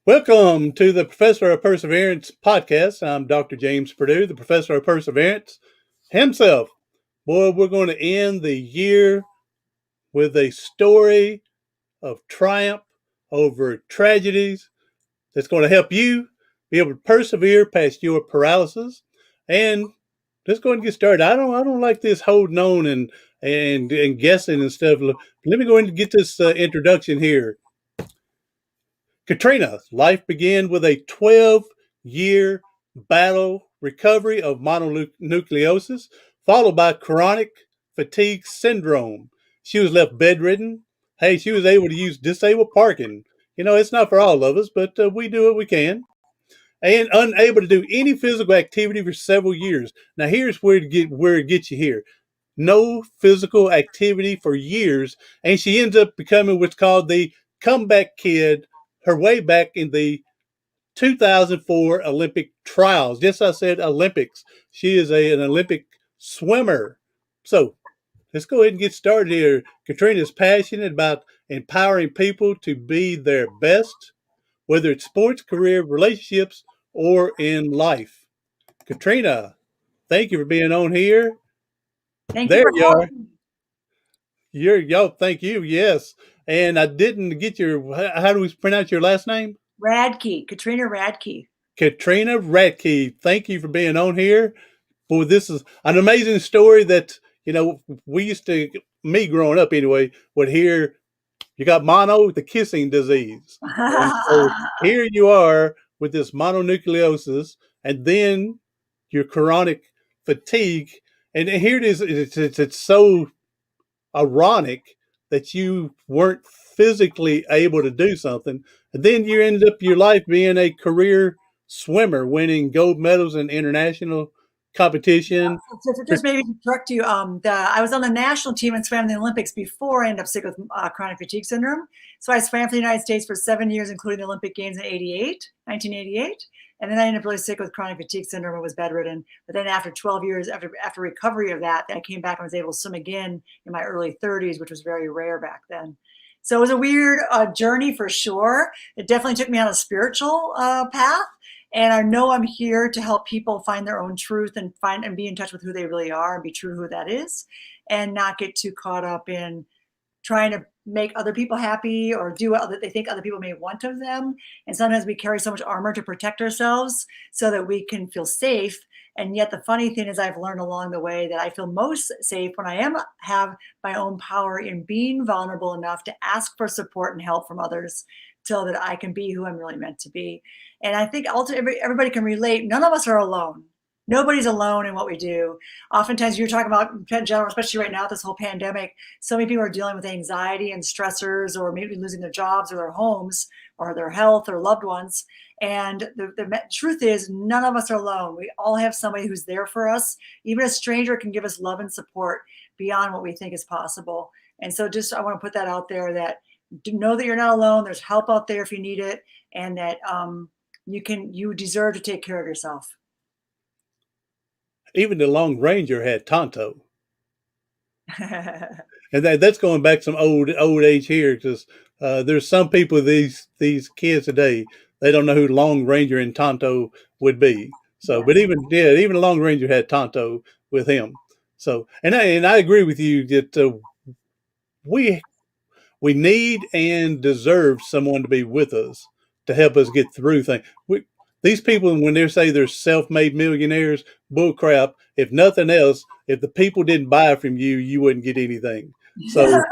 Welcome to the Professor of Perseverance podcast. I'm Dr. James Purdue, the Professor of Perseverance himself. Boy, we're going to end the year with a story of triumph over tragedies that's going to help you be able to persevere past your paralysis. And let's go ahead and get started. I don't like this holding on and guessing and stuff. Let me go ahead and get this introduction here. Katrina, life began with a 12-year battle recovery of mononucleosis, followed by chronic fatigue syndrome. She was left bedridden. Hey, she was able to use disabled parking. It's not for all of us, but we do what we can. And unable to do any physical activity for several years. Now, here's where it gets you here. No physical activity for years, and she ends up becoming what's called the comeback kid her way back in the 2004 Olympic trials. Yes, I said Olympics. She is an Olympic swimmer. So let's go ahead and get started here. Katrina is passionate about empowering people to be their best, whether it's sports, career, relationships, or in life. Katrina, thank you for being on here. Thank you There for you are. having me. Thank you. Yes. And I didn't get how do we pronounce your last name? Radke, Katrina Radke. Katrina Radke. Thank you for being on here. Boy, this is an amazing story that, we used to, me growing up anyway, would hear you got mono, the kissing disease. And so here you are with this mononucleosis and then your chronic fatigue. And here it is. It's so ironic that you weren't physically able to do something. And then you ended up your life being a career swimmer, winning gold medals in international competition. So just maybe to correct you, I was on the national team and swam in the Olympics before I ended up sick with chronic fatigue syndrome. So I swam for the United States for 7 years, including the Olympic Games in 1988. And then I ended up really sick with chronic fatigue syndrome and was bedridden. But then after 12 years, after recovery of that, I came back and was able to swim again in my early 30s, which was very rare back then. So it was a weird journey for sure. It definitely took me on a spiritual path. And I know I'm here to help people find their own truth and be in touch with who they really are and be true to who that is, and not get too caught up in trying to make other people happy or do what they think other people may want of them. And sometimes we carry so much armor to protect ourselves so that we can feel safe. And yet the funny thing is I've learned along the way that I feel most safe when I have my own power in being vulnerable enough to ask for support and help from others so that I can be who I'm really meant to be. And I think ultimately everybody can relate. None of us are alone. Nobody's alone in what we do. Oftentimes you're talking about in general, especially right now, this whole pandemic, so many people are dealing with anxiety and stressors, or maybe losing their jobs or their homes or their health or loved ones. And the truth is none of us are alone. We all have somebody who's there for us. Even a stranger can give us love and support beyond what we think is possible. And so I want to put that out there, that know that you're not alone. There's help out there if you need it. And that you deserve to take care of yourself. Even the Long Ranger had Tonto. And that's going back some old age here, because there's some people, these kids today, they don't know who Long Ranger and Tonto would be. So, but even the Long Ranger had Tonto with him. So, and I agree with you that we need and deserve someone to be with us to help us get through things. These people, when they say they're self-made millionaires, bull crap. If nothing else, if the people didn't buy from you, you wouldn't get anything. So,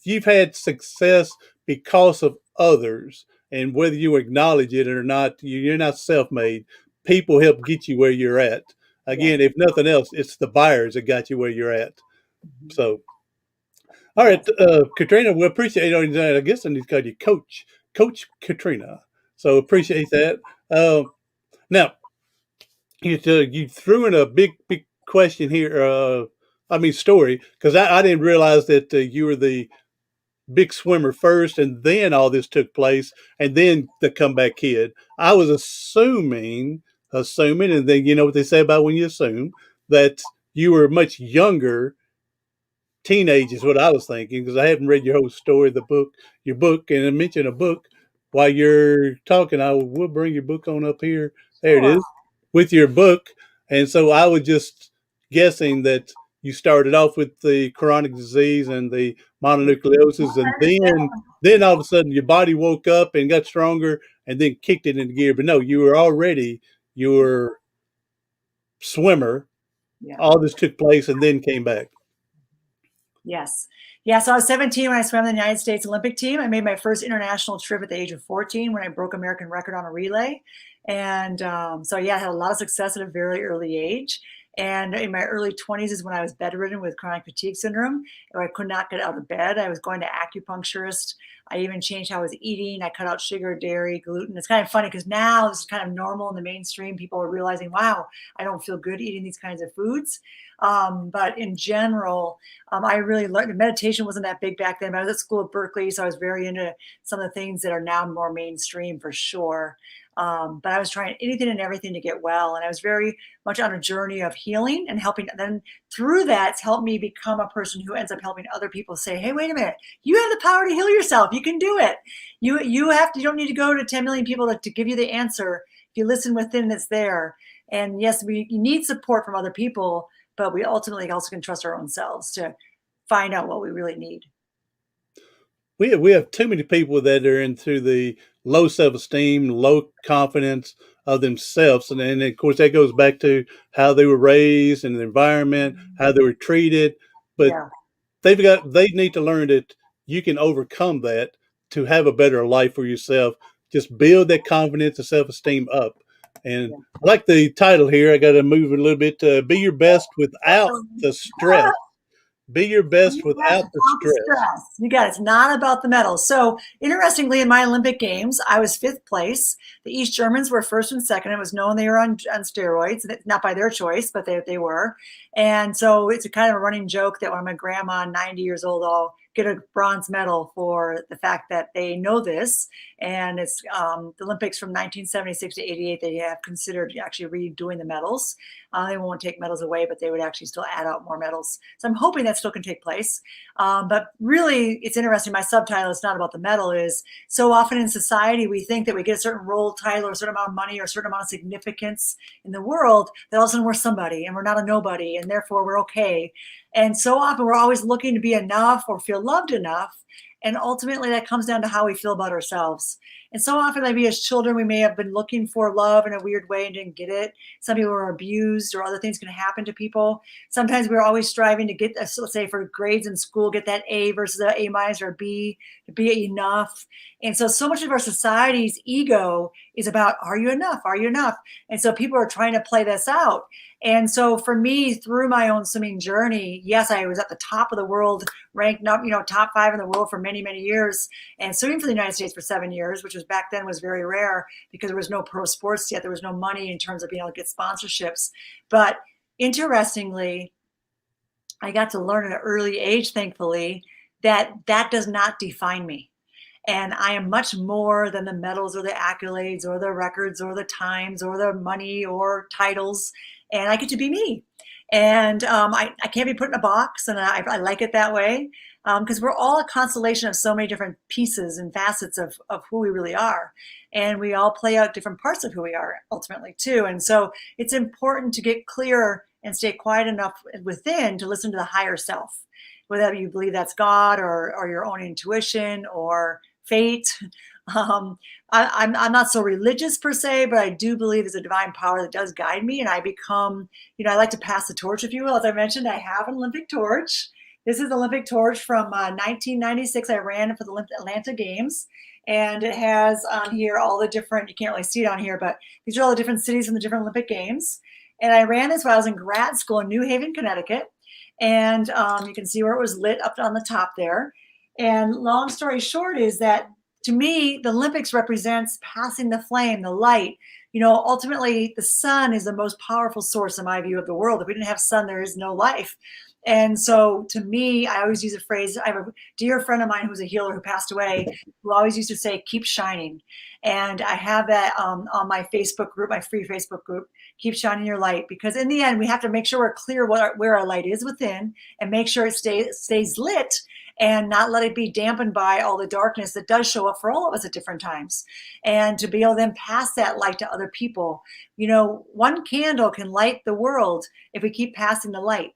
you've had success because of others, and whether you acknowledge it or not, you're not self-made. People help get you where you're at. Again, if nothing else, it's the buyers that got you where you're at. So, all right, Katrina, we appreciate it. I guess I need to call you Coach Katrina. So appreciate that. Now, you threw in a big question here. Story, because I didn't realize that you were the big swimmer first, and then all this took place, and then the comeback kid. I was assuming, and then you know what they say about when you assume, that you were much younger. Teenage is what I was thinking, because I haven't read your whole story, your book, and I mentioned a book. while you're talking, I will bring your book on up here. There it Sure. is, with your book. And so I was just guessing that you started off with the chronic disease and the mononucleosis, and then all of a sudden your body woke up and got stronger, and then kicked it into gear. But no, you were swimmer. Yeah. All this took place and then came back. Yes. Yeah. So I was 17 when I swam the United States Olympic team. I made my first international trip at the age of 14 when I broke American record on a relay. And so, yeah, I had a lot of success at a very early age. And in my early 20s is when I was bedridden with chronic fatigue syndrome. I could not get out of bed. I was going to acupuncturist. I even changed how I was eating. I cut out sugar, dairy, gluten. It's kind of funny because now this is kind of normal in the mainstream. People are realizing, wow, I don't feel good eating these kinds of foods. But in general, I really learned meditation wasn't that big back then, but I was at school at Berkeley, so I was very into some of the things that are now more mainstream for sure. But I was trying anything and everything to get well. And I was very much on a journey of healing and helping. And then through that, it's helped me become a person who ends up helping other people say, hey, wait a minute, you have the power to heal yourself. You can do it. You don't need to go to 10 million people to give you the answer. If you listen within, it's there. And yes, you need support from other people, but we ultimately also can trust our own selves to find out what we really need. We have too many people that are into the low self esteem, low confidence of themselves, and of course that goes back to how they were raised and the environment, how they were treated. But Yeah. they need to learn that you can overcome that to have a better life for yourself. Just build that confidence and self esteem up. And Yeah. I like the title here. I got to move it a little bit. Be your best without the stress. Be your best Yes, without the without the stress. stress. You got it. It's not about the medals. So interestingly, in my Olympic Games, I was fifth place. The East Germans were first and second. It was known they were on steroids, not by their choice, but they were. And so it's a kind of a running joke that when my grandma, 90 years old, I'll get a bronze medal for the fact that they know this. And it's the Olympics from 1976 to 88. They have considered actually redoing the medals. They won't take medals away, but they would actually still add out more medals. So I'm hoping that still can take place. But really, it's interesting. My subtitle is not about the medal. Is so often in society we think that we get a certain role title or a certain amount of money or a certain amount of significance in the world that all of a sudden we're somebody and we're not a nobody and therefore we're okay. And so often we're always looking to be enough or feel loved enough. And ultimately that comes down to how we feel about ourselves. And so often, maybe as children, we may have been looking for love in a weird way and didn't get it. Some people were abused or other things can happen to people. Sometimes we're always striving to get, let's say for grades in school, get that A versus an A minus or a B, to be enough. And so much of our society's ego is about, are you enough? Are you enough? And so people are trying to play this out. And so for me, through my own swimming journey, yes, I was at the top of the world, ranked up, top 5 in the world for many, many years, and swimming for the United States for 7 years, which was back then was very rare because there was no pro sports yet. There was no money in terms of being able to get sponsorships. But interestingly, I got to learn at an early age, thankfully, that does not define me. And I am much more than the medals or the accolades or the records or the times or the money or titles. And I get to be me. And I can't be put in a box. And I like it that way because we're all a constellation of so many different pieces and facets of who we really are. And we all play out different parts of who we are ultimately, too. And so it's important to get clear and stay quiet enough within to listen to the higher self, whether you believe that's God or your own intuition or fate. I'm not so religious per se, but I do believe there's a divine power that does guide me. And I become, I like to pass the torch, if you will. As I mentioned, I have an Olympic torch. This is the Olympic torch from 1996. I ran it for the Atlanta Games. And it has on here all the different, you can't really see it on here, but these are all the different cities from the different Olympic Games. And I ran this while I was in grad school in New Haven, Connecticut. And you can see where it was lit up on the top there. And long story short is that to me, the Olympics represents passing the flame, the light. Ultimately, the sun is the most powerful source, in my view, of the world. If we didn't have sun, there is no life. And so to me, I always use a phrase. I have a dear friend of mine who's a healer who passed away, who always used to say, keep shining. And I have that on my Facebook group, my free Facebook group, keep shining your light. Because in the end, we have to make sure we're clear where our light is within and make sure it stays lit. and not let it be dampened by all the darkness that does show up for all of us at different times. And to be able to then pass that light to other people. One candle can light the world if we keep passing the light.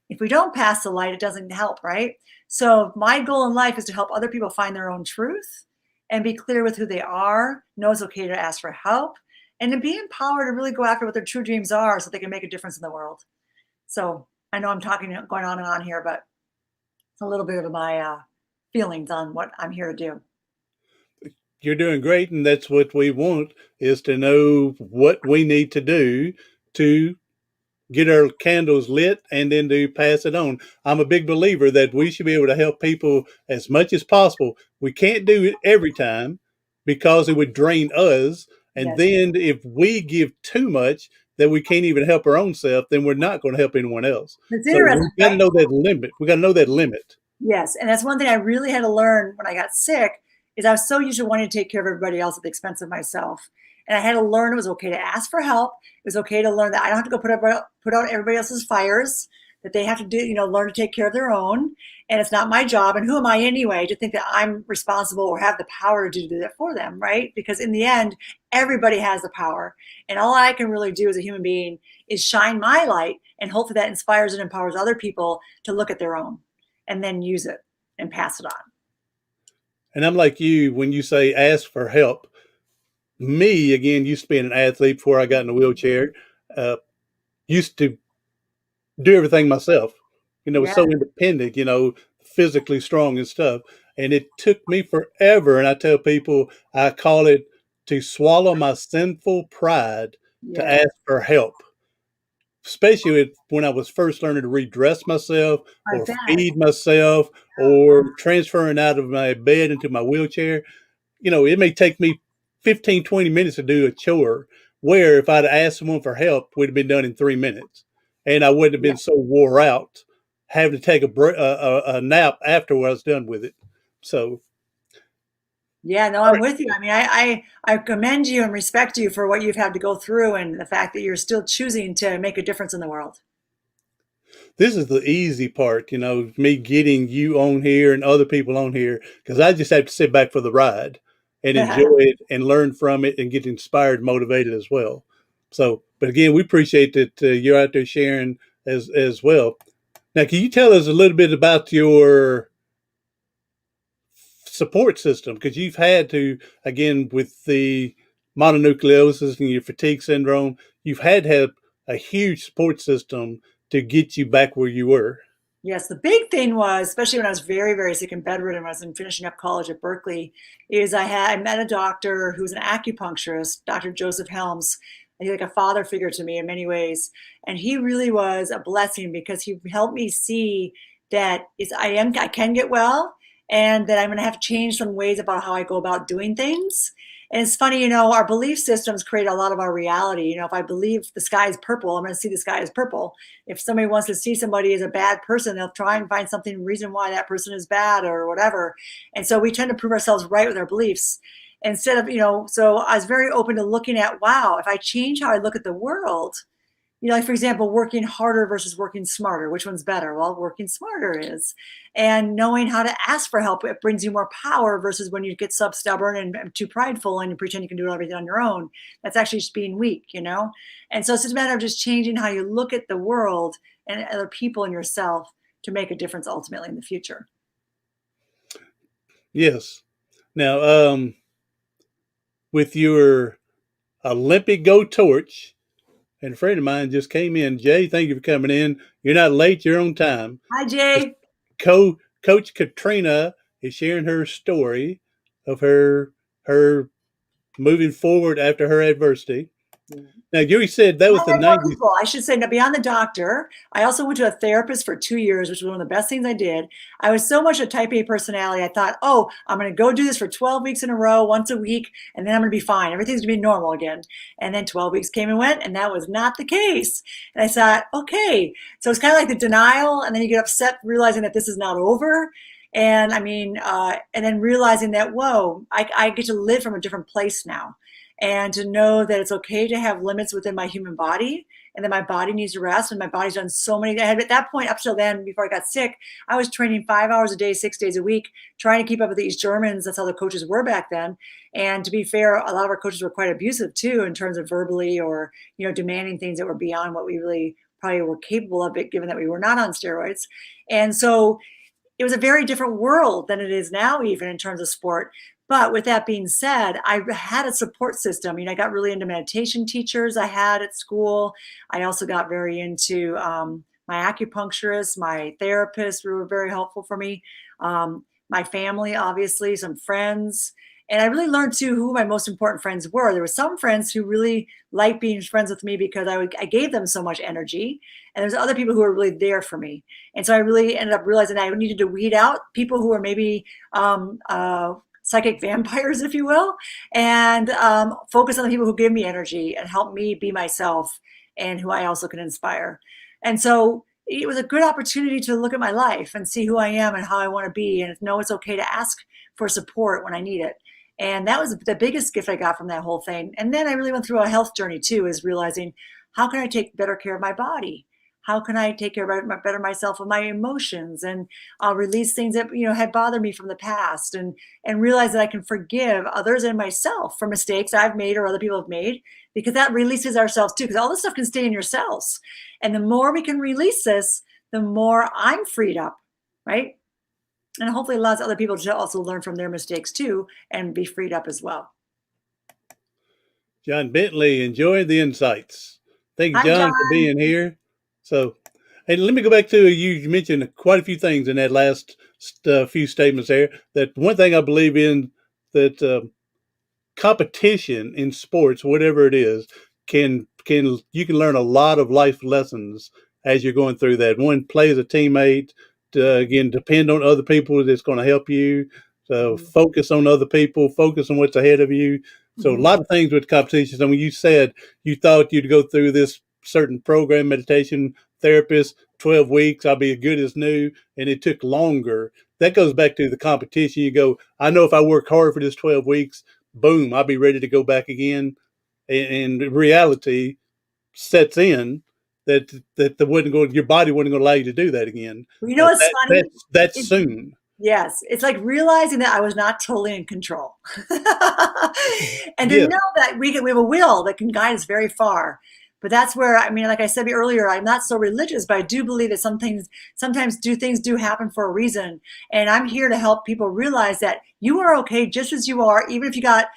If we don't pass the light, it doesn't help, right? So my goal in life is to help other people find their own truth and be clear with who they are, know it's okay to ask for help, and to be empowered to really go after what their true dreams are so they can make a difference in the world. So I know I'm going on and on here, but it's a little bit of my feelings on what I'm here to do. You're doing great, and that's what we want, is to know what we need to do to get our candles lit and then to pass it on. I'm a big believer that we should be able to help people as much as possible. We can't do it every time because it would drain us. And Yes. then if we give too much that we can't even help our own self, then we're not going to help anyone else. It's So interesting, we've got to right? know that limit. We got to know that limit. Yes, and that's one thing I really had to learn when I got sick, is I was so used to wanting to take care of everybody else at the expense of myself. And I had to learn it was okay to ask for help. It was okay to learn that I don't have to go put out everybody else's fires, that they have to do, learn to take care of their own. And it's not my job. And who am I anyway to think that I'm responsible or have the power to do that for them, right? Because in the end, everybody has the power. And all I can really do as a human being is shine my light, and hopefully that inspires and empowers other people to look at their own and then use it and pass it on. And I'm like you, when you say ask for help, me, again, used to be an athlete before I got in a wheelchair, used to do everything myself, Yeah. so independent, physically strong and stuff. And it took me forever. And I tell people, I call it to swallow my sinful pride to Yeah. ask for help, especially when I was first learning to redress myself I or bet. feed myself or transferring out of my bed into my wheelchair. It may take me 15, 20 minutes to do a chore, where if I'd asked someone for help, we'd have been done in 3 minutes. And I wouldn't have Yeah. been so wore out having to take a nap after I was done with it. So, Yeah, no, all I'm right, with you. I mean, I commend you and respect you for what you've had to go through and the fact that you're still choosing to make a difference in the world. this is the easy part, me getting you on here and other people on here, because I just have to sit back for the ride and enjoy it and learn from it and get inspired, motivated as well. So, but again, we appreciate that you're out there sharing as well. Now, can you tell us a little bit about your support system? Because you've had to, again, with the mononucleosis and your fatigue syndrome, you've had to have a huge support system to get you back where you were. Yes, the big thing was, especially when I was very, very sick and bedridden, when I was finishing up college at Berkeley, is I met a doctor who was an acupuncturist, Dr. Joseph Helms. He's like a father figure to me in many ways. And he really was a blessing because he helped me see that I can get well, and that I'm going to have to change some ways about how I go about doing things. And it's funny, our belief systems create a lot of our reality. If I believe the sky is purple, I'm going to see the sky as purple. If somebody wants to see somebody as a bad person, they'll try and find something, reason why that person is bad or whatever. And so we tend to prove ourselves right with our beliefs instead of, so I was very open to looking at, wow, if I change how I look at the world, like for example, working harder versus working smarter, which one's better? Well, working smarter is. And knowing how to ask for help, it brings you more power versus when you get stubborn and too prideful and you pretend you can do everything on your own. That's actually just being weak. And so it's just a matter of just changing how you look at the world and other people and yourself to make a difference ultimately in the future. Yes. Now, with your Olympic Go torch, and a friend of mine just came in. Jay, thank you for coming in. You're not late, you're on time. Hi, Jay. Coach Katrina is sharing her story of her moving forward after her adversity. Now, you said that was I the know 90s. people. I should say, now beyond the doctor, I also went to a therapist for 2 years, which was one of the best things I did. I was so much a type A personality. I thought, oh, I'm going to go do this for 12 weeks in a row, once a week, and then I'm going to be fine. Everything's going to be normal again. And then 12 weeks came and went, and that was not the case. And I thought, okay. So it's kind of like the denial, and then you get upset realizing that this is not over. And and then realizing that, whoa, I get to live from a different place now, and to know that it's okay to have limits within my human body and then my body needs to rest, and my body's done so many. I had, at that point, up till then, before I got sick, I was training 5 hours a day, 6 days a week, trying to keep up with these Germans. That's how the coaches were back then. And to be fair, a lot of our coaches were quite abusive too, in terms of verbally or, demanding things that were beyond what we really probably were capable of it, given that we were not on steroids. And so it was a very different world than it is now, even in terms of sport. But with that being said, I had a support system. I got really into meditation teachers I had at school. I also got very into my acupuncturist, my therapist who were very helpful for me. My family, obviously, some friends. And I really learned too who my most important friends were. There were some friends who really liked being friends with me because I gave them so much energy. And there's other people who were really there for me. And so I really ended up realizing I needed to weed out people who were maybe psychic vampires, if you will, and focus on the people who give me energy and help me be myself and who I also can inspire. And so it was a good opportunity to look at my life and see who I am and how I want to be, and know it's okay to ask for support when I need it. And that was the biggest gift I got from that whole thing. And then I really went through a health journey too, is realizing, how can I take better care of my body? How can I take care of better myself with my emotions, and release things that had bothered me from the past, and realize that I can forgive others and myself for mistakes I've made or other people have made, because that releases ourselves too. Because all this stuff can stay in your cells, and the more we can release this, the more I'm freed up, right? And hopefully allows other people to also learn from their mistakes too and be freed up as well. John Bentley, enjoying the insights. Thank you, Hi, John, for John. being here. So, and let me go back to you mentioned quite a few things in that last few statements there. That one thing I believe in, that competition in sports, whatever it is, can you can learn a lot of life lessons as you're going through that. One, play as a teammate. Again, depend on other people that's going to help you. So focus on other people, focus on what's ahead of you. So a lot of things with competitions. I mean, you said you thought you'd go through this certain program, meditation therapist, 12 weeks, I'll be as good as new, and it took longer. That goes back to the competition. You go, I know if I work hard for this 12 weeks, boom, I'll be ready to go back again. And reality sets in that your body wasn't going to allow you to do that again. Well, you know what's funny? That's soon. Yes, it's like realizing that I was not totally in control, and to Yeah. know that we have a will that can guide us very far. But that's where, I mean, like I said earlier, I'm not so religious, but I do believe that sometimes things do happen for a reason. And I'm here to help people realize that you are okay just as you are, even if you got,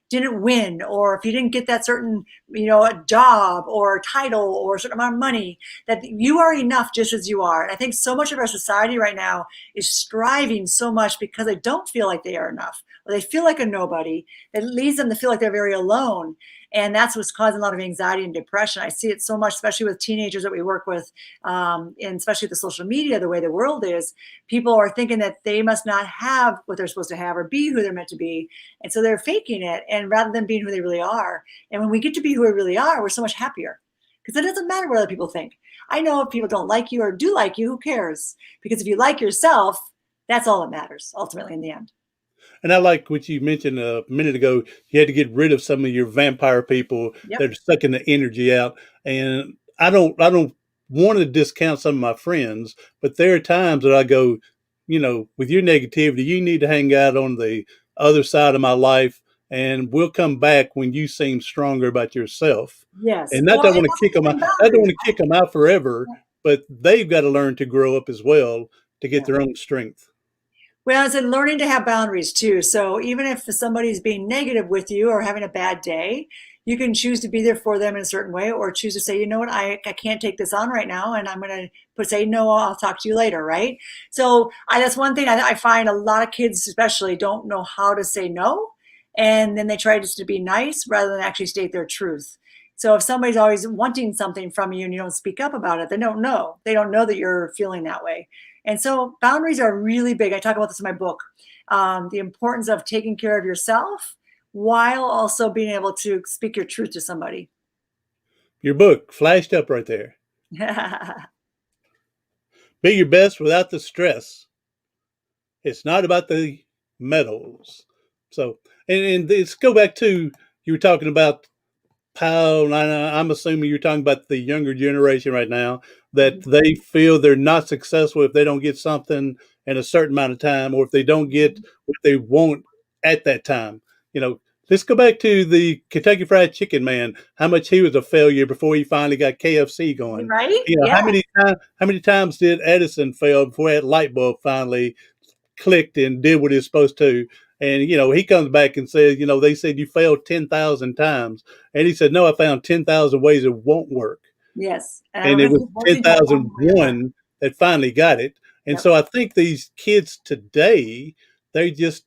didn't win, or if you didn't get that certain, a job or a title or a certain amount of money, that you are enough just as you are. And I think so much of our society right now is striving so much because they don't feel like they are enough, or they feel like a nobody. It leads them to feel like they're very alone. And that's what's causing a lot of anxiety and depression. I see it so much, especially with teenagers that we work with, and especially with the social media, the way the world is. People are thinking that they must not have what they're supposed to have or be who they're meant to be. And so they're faking it, and rather than being who they really are. And when we get to be who we really are, we're so much happier, because it doesn't matter what other people think. I know if people don't like you or do like you, who cares? Because if you like yourself, that's all that matters ultimately in the end. And I like what you mentioned a minute ago. You had to get rid of some of your vampire people Yep. that are sucking the energy out. And I don't want to discount some of my friends, but there are times that I go, with your negativity, you need to hang out on the other side of my life, and we'll come back when you seem stronger about yourself. Yes. And not Well, that I and want to also kick them out. setting I don't boundaries. want to kick them out forever, but they've got to learn to grow up as well to get Yeah. their own strength. Well, it's in learning to have boundaries too. So even if somebody's being negative with you or having a bad day, you can choose to be there for them in a certain way, or choose to say, you know what, I can't take this on right now, and I'm going to say, no, I'll talk to you later, right? So that's one thing I find a lot of kids especially don't know how to say no. And then they try just to be nice rather than actually state their truth. So if somebody's always wanting something from you and you don't speak up about it, they don't know. They don't know that you're feeling that way. And so boundaries are really big. I talk about this in my book, the importance of taking care of yourself while also being able to speak your truth to somebody. Your book flashed up right there. Be your best without the stress. It's not about the medals. So, and let's go back to, you were talking about Powell, I'm assuming you're talking about the younger generation right now, that Mhm. they feel they're not successful if they don't get something in a certain amount of time, or if they don't get what they want at that time. You know, let's go back to the Kentucky Fried Chicken man. How much he was a failure before he finally got KFC going. Right? You know, Yeah. how many times did Edison fail before that light bulb finally clicked and did what it's supposed to? And he comes back and says, they said you failed 10,000 times, and he said, no, I found 10,000 ways it won't work, Yes. And I and it remember was most ten people thousand only way to work. one that finally got it. And Yep. so I think these kids today, they just,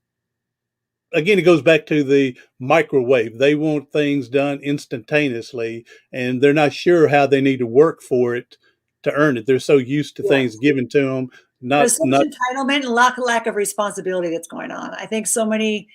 again, it goes back to the microwave. They want things done instantaneously, and they're not sure how they need to work for it to earn it. They're so used to things Yes. given to them, There's not so much not entitlement and lack of responsibility that's going on. I think so many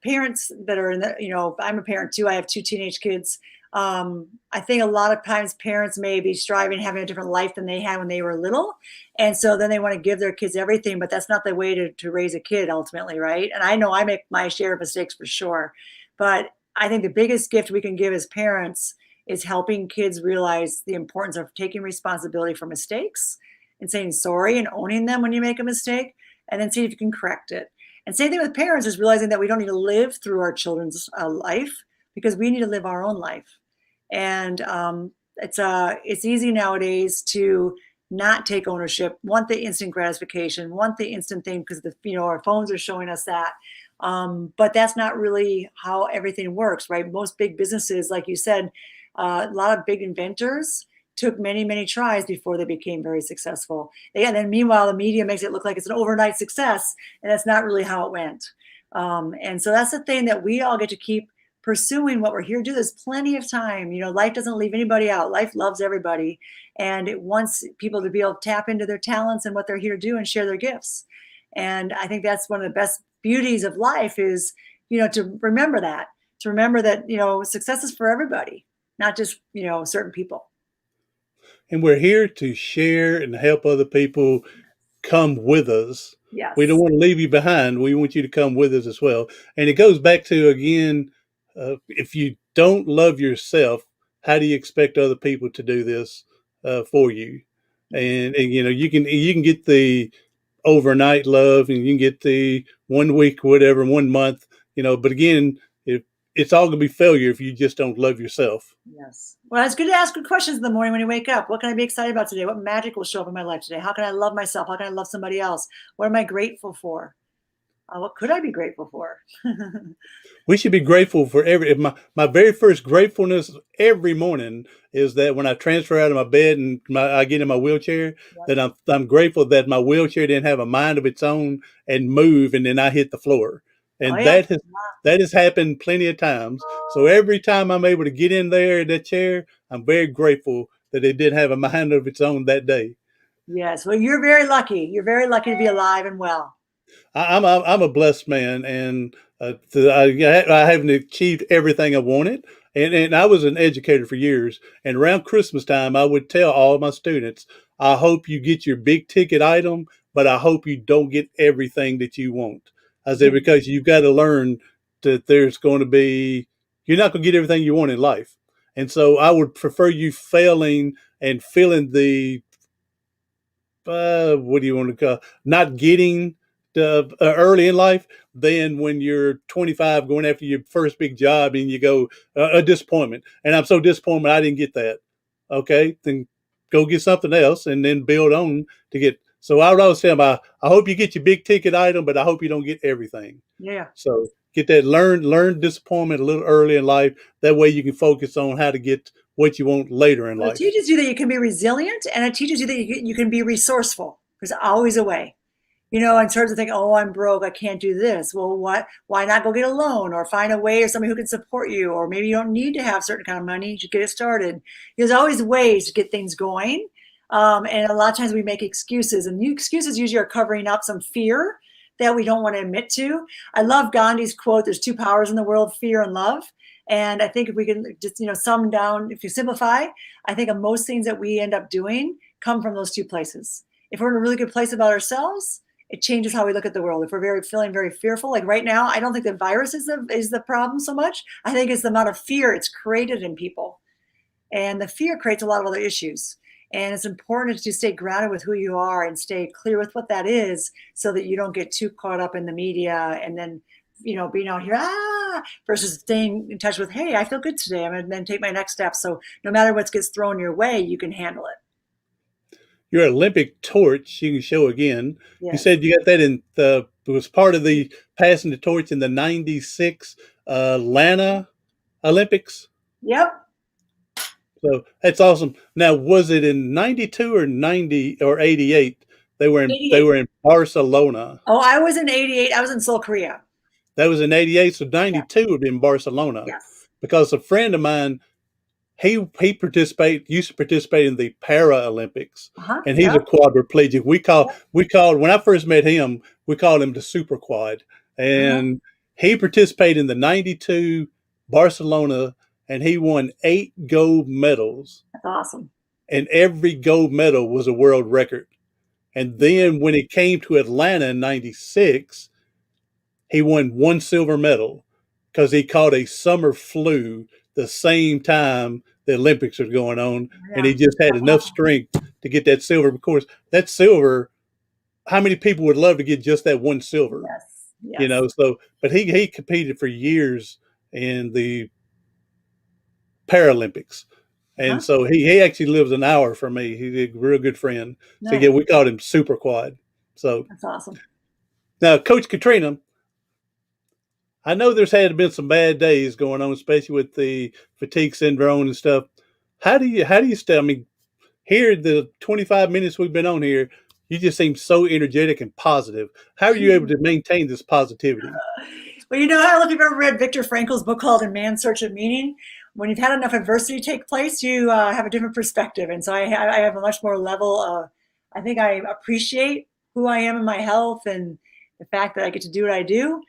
parents that are in the, I'm a parent too. I have two teenage kids. I think a lot of times parents may be striving, having a different life than they had when they were little. And so then they want to give their kids everything, but that's not the way to raise a kid ultimately, right? And I know I make my share of mistakes for sure. But I think the biggest gift we can give as parents is helping kids realize the importance of taking responsibility for mistakes and saying sorry and owning them when you make a mistake, and then see if you can correct it. And same thing with parents is realizing that we don't need to live through our children's life, because we need to live our own life. And it's easy nowadays to not take ownership, want the instant gratification, want the instant thing because our phones are showing us that. But that's not really how everything works, right? Most big businesses, like you said, a lot of big inventors took many, many tries before they became very successful. And then meanwhile, the media makes it look like it's an overnight success, and that's not really how it went. And so that's the thing that we all get to keep pursuing what we're here to do. There's plenty of time. Life doesn't leave anybody out. Life loves everybody. And it wants people to be able to tap into their talents and what they're here to do and share their gifts. And I think that's one of the best beauties of life is, to remember that, success is for everybody, not just, certain people. and we're here to share and help other people come with us. We don't Yes. want to leave you behind. We want you to come with us as well. And it goes back to, again, if you don't love yourself, how do you expect other people to do this for you? Yes. And you can get the overnight love, and you can get the 1 week, whatever, 1 month. But again, if it's all going to be failure if you just don't love yourself. Yes. Well, it's good to ask good questions in the morning when you wake up. What can I be excited about today? What magic will show up in my life today? How can I love myself? How can I love somebody else? What am I grateful for? What could I be grateful for? We should be grateful for my very first gratefulness every morning is that when I transfer out of my bed and I get in my wheelchair, Yep. that I'm grateful that my wheelchair didn't have a mind of its own and move, and then I hit the floor. Oh, And yeah. that has happened plenty of times. So every time I'm able to get in there in that chair, I'm very grateful that it did have a mind of its own that day. Yes. Well, you're very lucky. You're very lucky to be alive and well. I'm a blessed man, and I haven't achieved everything I wanted. And I was an educator for years. And around Christmas time, I would tell all my students, I hope you get your big ticket item, but I hope you don't get everything that you want. I said, because you've got to learn that there's going to be, you're not going to get everything you want in life. And so I would prefer you failing and feeling the what do you want to call, not getting early in life, then when you're 25 going after your first big job and you go a disappointment, and I'm so disappointed I didn't get that. Okay, then go get something else and then build on to get. So I would always tell them, I hope you get your big ticket item, but I hope you don't get everything. Yeah. So get that, learn disappointment a little early in life. That way you can focus on how to get what you want later in Well, it life. teaches you that you can be resilient, and it teaches you that you can be resourceful. There's always a way. In terms of thinking, oh, I'm broke, I can't do this. Well, why not go get a loan or find a way or somebody who can support you? Or maybe you don't need to have certain kind of money to get it started. There's always ways to get things going. And a lot of times we make excuses, and the excuses usually are covering up some fear that we don't want to admit to. I love Gandhi's quote, there's two powers in the world, fear and love. And I think if we can just, sum down, if you simplify, I think of most things that we end up doing come from those two places. If we're in a really good place about ourselves, it changes how we look at the world. If we're feeling very fearful, like right now, I don't think the virus is the problem so much. I think it's the amount of fear it's created in people. And the fear creates a lot of other issues. And it's important to stay grounded with who you are and stay clear with what that is so that you don't get too caught up in the media and then, being out here, versus staying in touch with, hey, I feel good today. I'm going to then take my next step. So no matter what gets thrown your way, you can handle it. Your Olympic torch, you can show again. You Yes. said you got that it was part of the passing the torch in the 96 Atlanta Olympics. Yep. So that's awesome. Now, was it in 92 or 90 or 88? They were in Barcelona. Oh, I was in 88. I was in Seoul, Korea. That was in 88, so Yeah. 92 would be in Barcelona. Yes. Because a friend of mine, he used to participate in the Paralympics, and he's a quadriplegic. We called when I first met him, we called him the super quad, and he participated in the 92 Barcelona, and he won 8 gold medals. That's awesome. And every gold medal was a world record. And then when it came to Atlanta in 96, he won 1 silver medal because he caught a summer flu the same time the Olympics was going on. Yeah. And he just had enough strength to get that silver. Of course, that silver, how many people would love to get just that 1 silver? Yes. But he competed for years in the Paralympics. And so he actually lives an hour from me. He's a real good friend. Nice. So yeah, we called him Super Quad. So that's awesome. Now, Coach Katrina, I know there's been some bad days going on, especially with the fatigue syndrome and stuff. How do you stay? I mean, here the 25 minutes we've been on here, you just seem so energetic and positive. How are you able to maintain this positivity? Well, I don't know if you've ever read Viktor Frankl's book called In Man's Search of Meaning. When you've had enough adversity take place, you have a different perspective. And so I have a much more level of, I think I appreciate who I am in my health and the fact that I get to do what I do,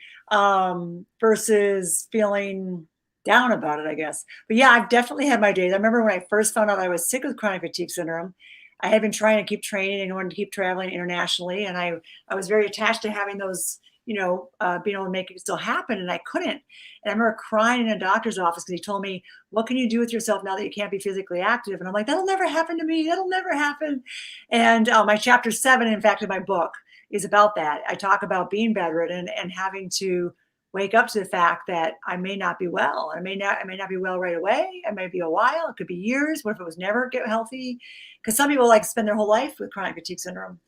versus feeling down about it, I guess. But yeah, I've definitely had my days. I remember when I first found out I was sick with chronic fatigue syndrome, I had been trying to keep training and wanted to keep traveling internationally. And I was very attached to having those, being able to make it still happen. And I couldn't. And I remember crying in a doctor's office because he told me, what can you do with yourself now that you can't be physically active? And I'm like, that'll never happen to me. That'll never happen. And my chapter 7, in fact, in my book is about that. I talk about being bedridden and having to wake up to the fact that I may not be well. I may not be well right away. It may be a while. It could be years. What if it was never get healthy? Because some people spend their whole life with chronic fatigue syndrome.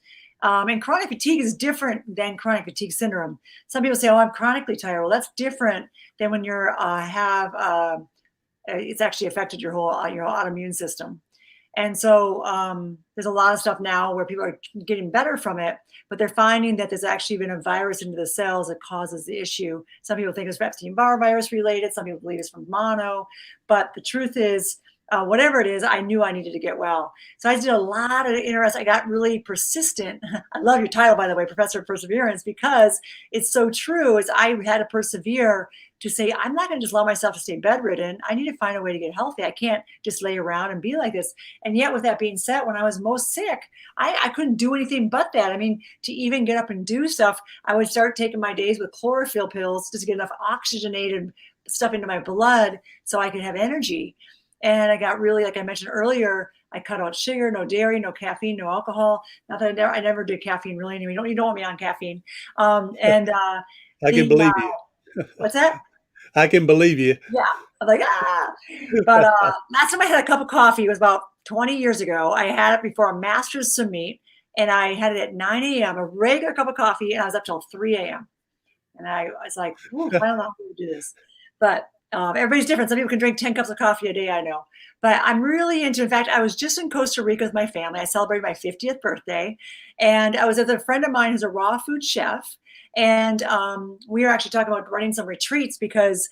And chronic fatigue is different than chronic fatigue syndrome. Some people say, oh, I'm chronically tired. Well, that's different than when you're it's actually affected your whole autoimmune system. And so there's a lot of stuff now where people are getting better from it, but they're finding that there's actually been a virus into the cells that causes the issue. Some people think it's Epstein-Barr virus related. Some people believe it's from mono. But the truth is, whatever it is, I knew I needed to get well. So I did a lot of interest. I got really persistent. I love your title, by the way, Professor of Perseverance, because it's so true. Is I had to persevere to say, I'm not going to just allow myself to stay bedridden. I need to find a way to get healthy. I can't just lay around and be like this. And yet with that being said, when I was most sick, I couldn't do anything but that. I mean, to even get up and do stuff, I would start taking my days with chlorophyll pills just to get enough oxygenated stuff into my blood so I could have energy. And I got really, like I mentioned earlier, I cut out sugar, no dairy, no caffeine, no alcohol. Not that I never did caffeine really. Anyway, you don't want me on caffeine. I can believe you. What's that? I can believe you. Yeah. I'm like, But last time I had a cup of coffee was about 20 years ago. I had it before a master's summit, and I had it at 9 a.m., a regular cup of coffee, and I was up till 3 a.m. And I was like, I don't know how to do this. But everybody's different. Some people can drink 10 cups of coffee a day, I know. But I'm really into, in fact, I was just in Costa Rica with my family. I celebrated my 50th birthday. And I was with a friend of mine who's a raw food chef. And we were actually talking about running some retreats because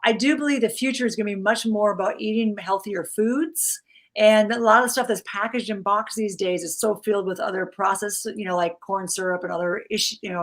I do believe the future is going to be much more about eating healthier foods. And a lot of stuff that's packaged in boxes these days is so filled with other processed, like corn syrup and other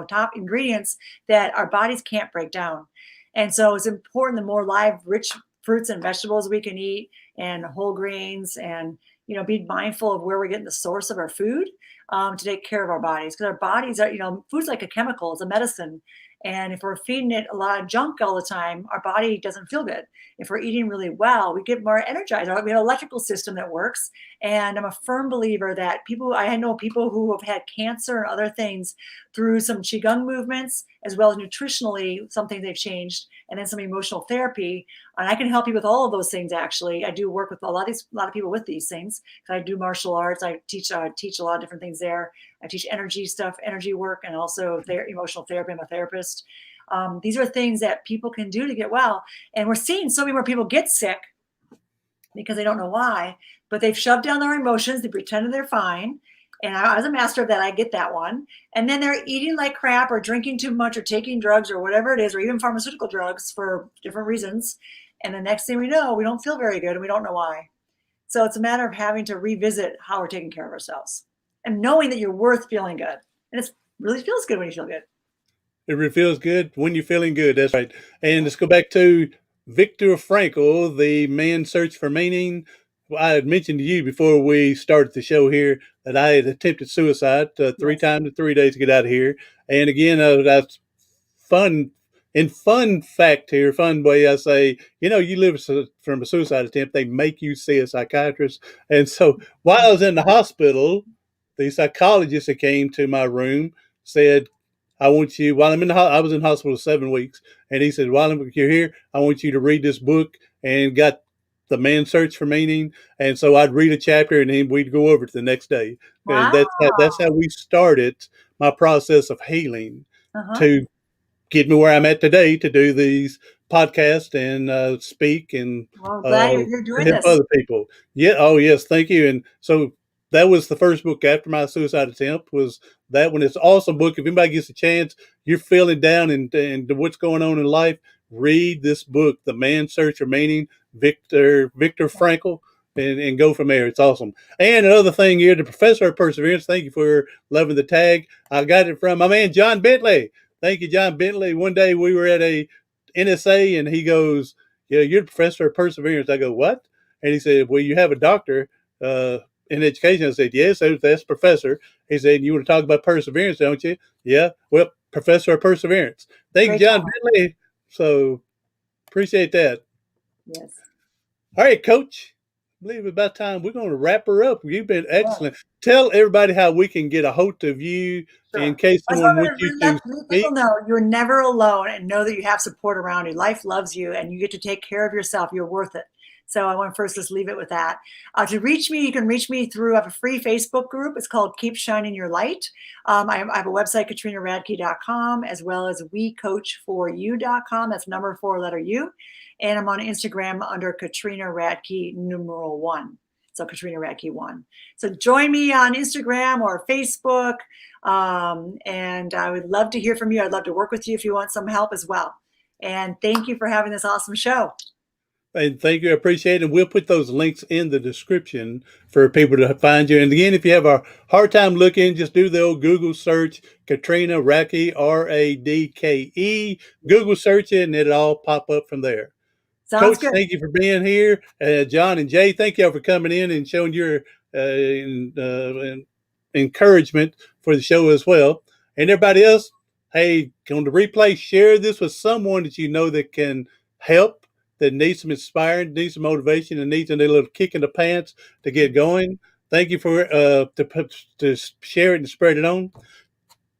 top ingredients that our bodies can't break down. And so it's important, the more live, rich fruits and vegetables we can eat and whole grains and, be mindful of where we're getting the source of our food. to take care of our bodies, because our bodies are, food's like a chemical, it's a medicine. And if we're feeding it a lot of junk all the time, our body doesn't feel good. If we're eating really well, we get more energized. We have an electrical system that works. And I'm a firm believer that I know people who have had cancer and other things through some Qigong movements, as well as nutritionally, something they've changed, and then some emotional therapy. And I can help you with all of those things. Actually, I do work with a lot of people with these things. I do martial arts. I teach a lot of different things there. I teach energy stuff, energy work, and also emotional therapy. I'm a therapist. These are things that people can do to get well. And we're seeing so many more people get sick because they don't know why, but they've shoved down their emotions. They pretended they're fine. And I was a master of that. I get that one. And then they're eating like crap or drinking too much or taking drugs or whatever it is, or even pharmaceutical drugs for different reasons. And the next thing we know, we don't feel very good and we don't know why. So it's a matter of having to revisit how we're taking care of ourselves and knowing that you're worth feeling good. And it really feels good when you feel good. It really feels good when you're feeling good. That's right. And let's go back to Viktor Frankl, the man's search for meaning. I had mentioned to you before we started the show here that I had attempted suicide 3 times in 3 days to get out of here. And again, that's fun. In fun fact here, fun way, I say, you live from a suicide attempt, they make you see a psychiatrist. And so while I was in the hospital, the psychologist that came to my room said, I want you, while I was in hospital 7 weeks, and he said, while you're here, I want you to read this book, and got The Man's Search for Meaning. And so I'd read a chapter, and then we'd go over it the next day. Wow. And that's how we started my process of healing to get me where I'm at today to do these podcasts and speak and glad you're doing help this. other people. Yeah. Oh, yes. Thank you. And so that was the first book after my suicide attempt, was that one. It's an awesome book. If anybody gets a chance, you're feeling down and what's going on in life, read this book, The Man's Search for Meaning, Viktor Frankl, and go from there. It's awesome. And another thing here, the Professor of Perseverance, thank you for loving the tag. I got it from my man, John Bentley. Thank you, John Bentley. One day we were at a NSA and he goes, yeah, you're the Professor of Perseverance. I go, what? And he said, well, you have a doctor in education. I said, yes, that's professor. He said, you want to talk about perseverance, don't you? Yeah. Well, Professor of Perseverance. Thank you, John Bentley. So appreciate that. Yes. All right, Coach. I believe it's about time we're going to wrap her up. You've been excellent. Tell everybody how we can get a hold of you in case someone wants you to let people know you're never alone, and know that you have support around you. Life loves you, and you get to take care of yourself. You're worth it. So I want to first just leave it with that. To reach me, you can reach me through, I have a free Facebook group. It's called Keep Shining Your Light. I have a website, katrinaradke.com, as well as wecoach4you.com. That's number 4, letter U. And I'm on Instagram under Katrina Radke, numeral 1. So Katrina Radke 1. So join me on Instagram or Facebook. And I would love to hear from you. I'd love to work with you if you want some help as well. And thank you for having this awesome show. And thank you. I appreciate it. And we'll put those links in the description for people to find you. And again, if you have a hard time looking, just do the old Google search, Katrina Radke, Radke. Google search it, and it'll all pop up from there. Sounds Coach, good. thank you for being here. John and Jay, thank you for coming in and showing your encouragement for the show as well. And everybody else, hey, on the replay, share this with someone that you know that can help, that needs some inspiring, needs some motivation, and needs a little kick in the pants to get going. Thank you for to share it and spread it on.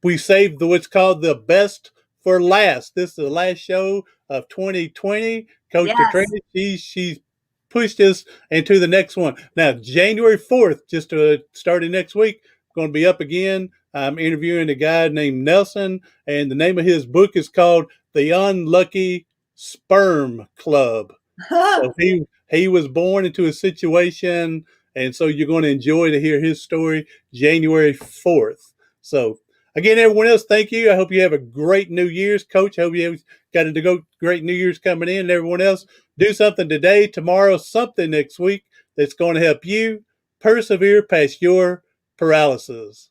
We saved what's called the best for last. This is the last show of 2020. Coach Katrina, she pushed us into the next one. Now, January 4th, just starting next week, going to be up again. I'm interviewing a guy named Nelson, and the name of his book is called The Unlucky Sperm Club. So he was born into a situation, and so you're going to enjoy to hear his story January 4th. So again, everyone else, thank you. I hope you have a great New Year's. Coach, I hope you have got a great New Year's coming in. And everyone else, do something today, tomorrow, something next week that's going to help you persevere past your paralysis.